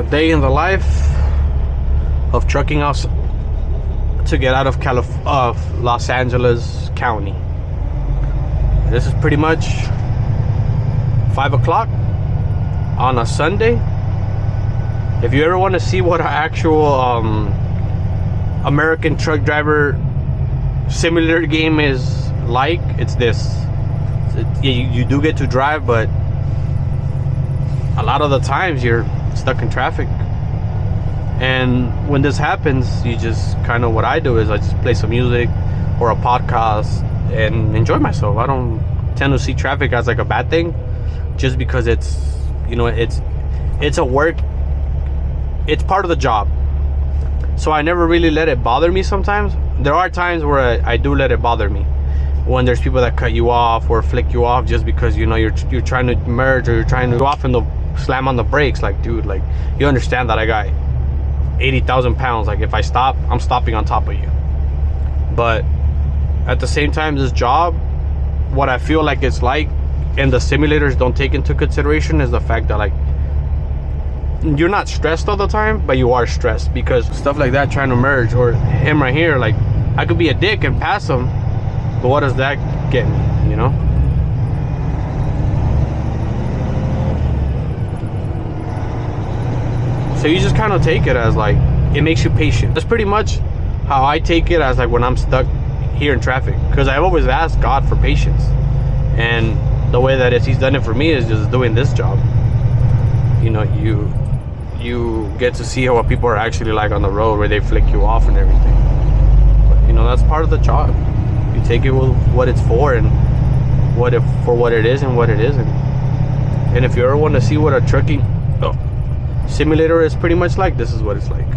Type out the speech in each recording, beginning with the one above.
a day in the life of trucking us to get out of Los Angeles County. This is pretty much 5 o'clock on a Sunday. If you ever want to see what an actual American truck driver simulator game is like, it's this. You do get to drive, but a lot of the times you're stuck in traffic. And when this happens, you just kind of, what I do is I just play some music or a podcast and enjoy myself. I don't tend to see traffic as like a bad thing, just because it's, you know, it's a work, it's part of the job. So I never really let it bother me. Sometimes there are times where I do let it bother me, when there's people that cut you off or flick you off just because, you know, you're trying to merge, or you're trying to go off and slam on the brakes. Like, dude, like, you understand that I got 80,000 pounds. Like, if I stop, I'm stopping on top of you. But at the same time, this job, what I feel like it's like, and the simulators don't take into consideration, is the fact that, like, you're not stressed all the time, but you are stressed because stuff like that, trying to merge, or him right here, like, I could be a dick and pass him, but what does that get me, you know? So you just kind of take it as, like, it makes you patient. That's pretty much how I take it, as like when I'm stuck here in traffic, because I've always asked God for patience, and the way that he's done it for me is just doing this job. You know, you get to see what people are actually like on the road, where they flick you off and everything. But, you know, that's part of the job. You take it with what it's for, and for what it is and what it isn't. And if you ever want to see what a trucking simulator is pretty much like, this is what it's like.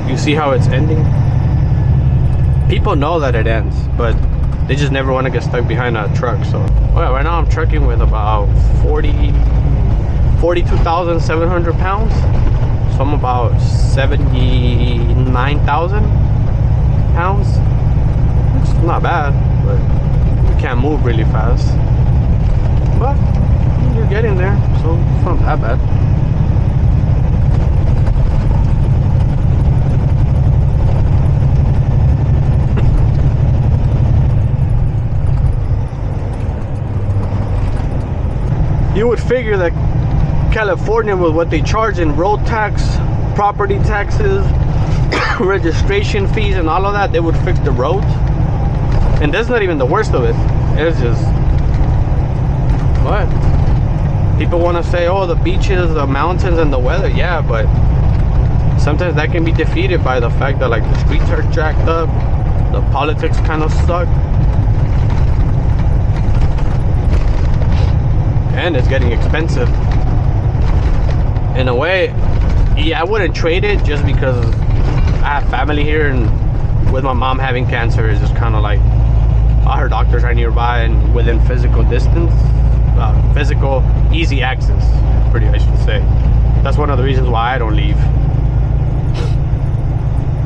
You see how it's ending? People know that it ends, but they just never want to get stuck behind a truck. So, well, right now I'm trucking with about 42,700 pounds. So I'm about 79,000 pounds. Which is not bad, but you can't move really fast. But you're getting there, so it's not that bad. You would figure that California, with what they charge in road tax, property taxes, registration fees, and all of that, they would fix the roads. And that's not even the worst of it. It's just, what? People want to say, oh, the beaches, the mountains, and the weather. Yeah, but sometimes that can be defeated by the fact that, like, the streets are jacked up, the politics kind of suck, and it's getting expensive. In a way, yeah, I wouldn't trade it, just because I have family here, and with my mom having cancer, it's just kind of like all her doctors are nearby and within physical distance, physical easy access, pretty, I should say. That's one of the reasons why I don't leave,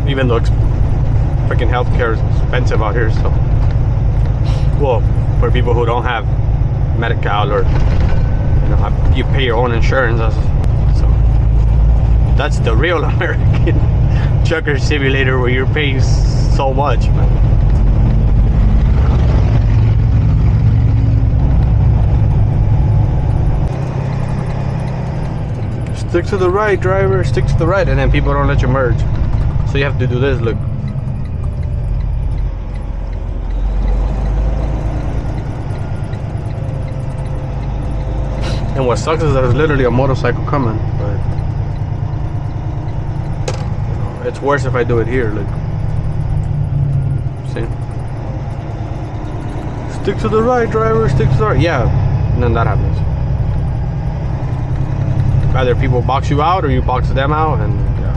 even though freaking healthcare is expensive out here. So, well, for people who don't have medical, or, you know, you pay your own insurance. So that's the real American trucker simulator, where you're paying so much, man. Stick to the right, driver, stick to the right, and then people don't let you merge. So you have to do this, look. And what sucks is there's literally a motorcycle coming, but it's worse if I do it here. Like, see? Stick to the right, driver, stick to the right. Yeah, and then that happens. Either people box you out or you box them out, and yeah.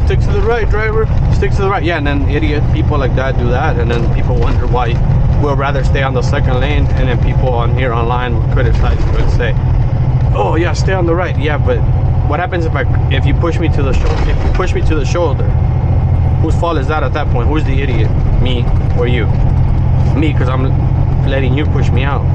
Stick to the right, driver, stick to the right. Yeah, and then idiot people like that do that, and then people wonder why we'll rather stay on the second lane, and then people on here online will criticize you and say, oh yeah, stay on the right. Yeah, but what happens if you push me to the shoulder? If you push me to the shoulder, whose fault is that at that point? Who's the idiot? Me or you? Me, because I'm letting you push me out.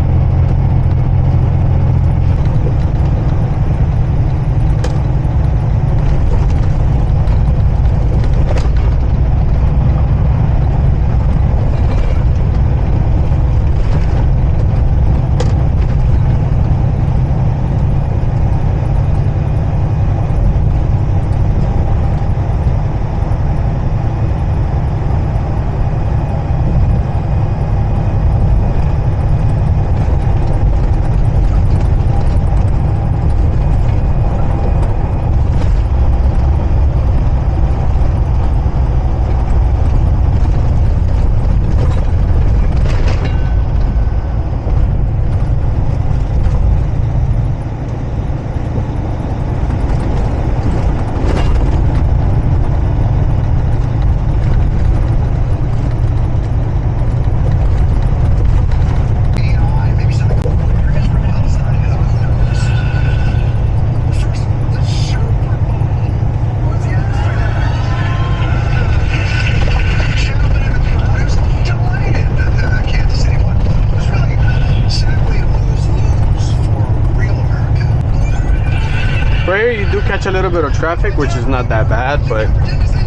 Right here you do catch a little bit of traffic, which is not that bad, but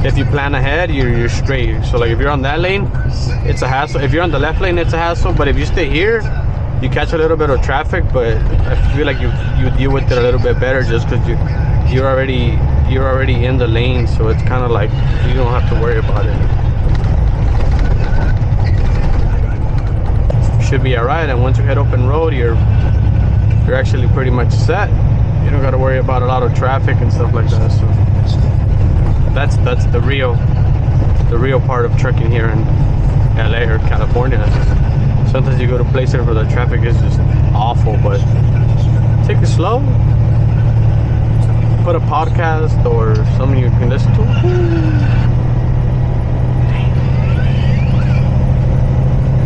if you plan ahead, you're straight. So like if you're on that lane, it's a hassle. If you're on the left lane, it's a hassle. But if you stay here, you catch a little bit of traffic, but I feel like you deal with it a little bit better just because you're already in the lane, so it's kind of like you don't have to worry about it. Should be alright, and once you hit open road, you're actually pretty much set. You don't got to worry about a lot of traffic and stuff like that. So that's the real part of trucking here in LA or California. Sometimes you go to places where the traffic is just awful, but take it slow. Put a podcast or something you can listen to.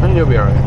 And you'll be alright.